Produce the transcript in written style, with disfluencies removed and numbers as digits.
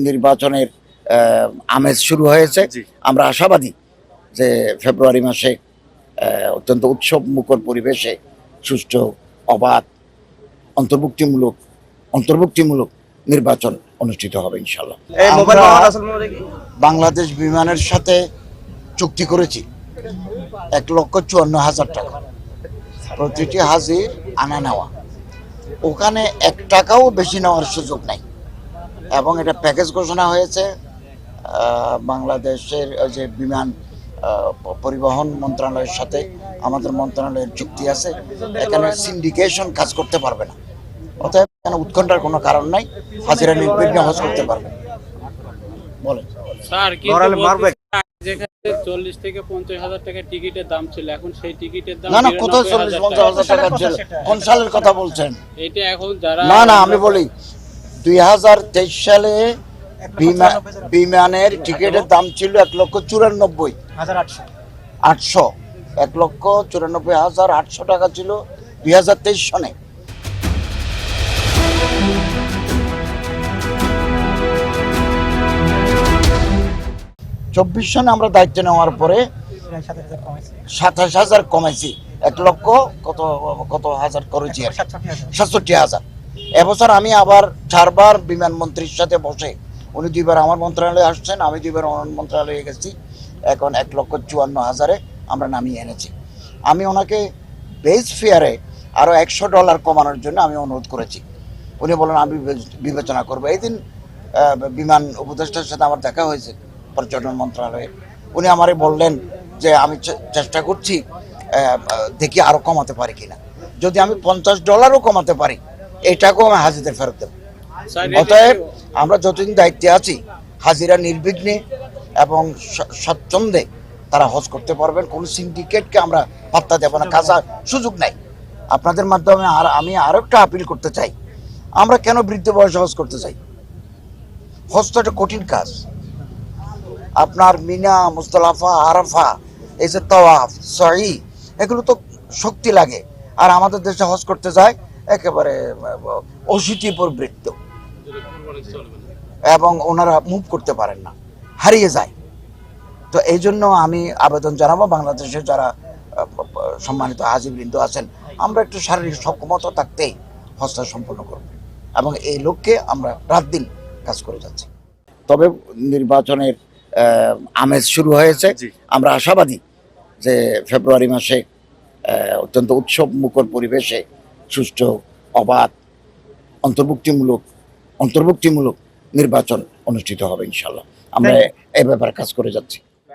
নির্বাচনের আমেজ শুরু হয়েছে। আমরা আশাবাদী যে ফেব্রুয়ারি মাসে অত্যন্ত উৎসব মুখর পরিবেশে সুষ্ঠু, অবাধ, অন্তর্ভুক্তিমূলক নির্বাচন অনুষ্ঠিত হবে ইনশাল্লাহ। আমরা বাংলাদেশ বিমানের সাথে চুক্তি করেছি 1,54,000 টাকা প্রতিটি হাজির আনা নেওয়া। ওখানে 1 টাকাও বেশি নেওয়ার সুযোগ নাই এবং এটা প্যাকেজ ঘোষণা হয়েছে। বাংলাদেশের যে বিমান পরিবহন মন্ত্রণালয়ের সাথে আমাদের মন্ত্রণালয়ের চুক্তি আছে। এখানে সিন্ডিকেশন কাজ করতে পারবে না, অতএব এখানে উৎকণ্ঠার কোনো কারণ নাই। হাজিরা নির্বিঘ্নে হজ করতে পারবে। বলেন স্যার, যেখানে 40 থেকে 50,000 টাকা টিকিটের দাম ছিল, এখন সেই টিকিটের দাম না কোথায় 40-50,000 টাকা ছিল? কোন সালের কথা বলছেন? এটা এখন যারা না আমি বলি 2023 সালে বিমানের টিকিটের দাম ছিল 1,94,800 1,94,800 টাকা ছিল 2023 সনে। 24 সনে আমরা দায়িত্ব নেওয়ার পরে 27,000 কমাইছি। 1 লক্ষ কত হাজার করেছি, 67,000। এবছর আমি আবার 4বার বিমান মন্ত্রীর সাথে বসে, উনি 2বার আমার মন্ত্রণালয়ে আসছেন, আমি 2বার ওনার মন্ত্রণালয়ে গেছি। এখন 1,54,000-এ আমরা নামিয়ে এনেছি। আমি ওনাকে বেস ফেয়ারে আরও $100 কমানোর জন্য আমি অনুরোধ করেছি। উনি বলেন আমি বিবেচনা করবো। এই দিন বিমান উপদেষ্টার সাথে আমার দেখা হয়েছে পর্যটন মন্ত্রণালয়ে। উনি আমারে বললেন যে আমি চেষ্টা করছি, দেখি আরও কমাতে পারি কিনা। যদি আমি $50ও কমাতে পারি, এটাকেও আমি হাজিদের ফেরত দেব। অতএব আমরা যতদিন দায়িত্বে আছি, হাজিরা নির্বিঘ্নে এবং স্বচ্ছন্দে তারা হজ করতে পারবেন। কোন সিন্ডিকেটকে আমরা পাত্তা দেব না, কাজা সুযোগ নাই। আপনাদের মাধ্যমে আমি আরো একটা আপিল করতে চাই, আমরা কেন বৃদ্ধ বয়সে হজ করতে চাই? হজ তো একটা কঠিন কাজ। আপনার মিনা, মুজদালিফা, আরাফা, এই যে তাওয়াফ, সাই, এগুলো তো শক্তি লাগে। আর আমাদের দেশে হজ করতে যায় একেবারে অশীতিপর বৃত্ত, এবং ওনারা মুভ করতে পারেন না, হারিয়ে যায়। তো এই জন্য আমি আবেদন জানাবো বাংলাদেশের যারা সম্মানিত হাজিবৃন্দ আছেন, আমরা একটু শারীরিক সক্ষমতা থাকতেই হজটা সম্পন্ন করব, এবং এই লক্ষ্যে আমরা রাত দিন কাজ করে যাচ্ছি। তবে নির্বাচনের আমেজ শুরু হয়েছে। আমরা আশাবাদী যে ফেব্রুয়ারি মাসে অত্যন্ত উৎসব মুখর পরিবেশে সুষ্ঠু, অবাধ, অন্তর্ভুক্তিমূলক নির্বাচন অনুষ্ঠিত হবে ইনশাল্লাহ। আমরা এই ব্যাপারে কাজ করে যাচ্ছি।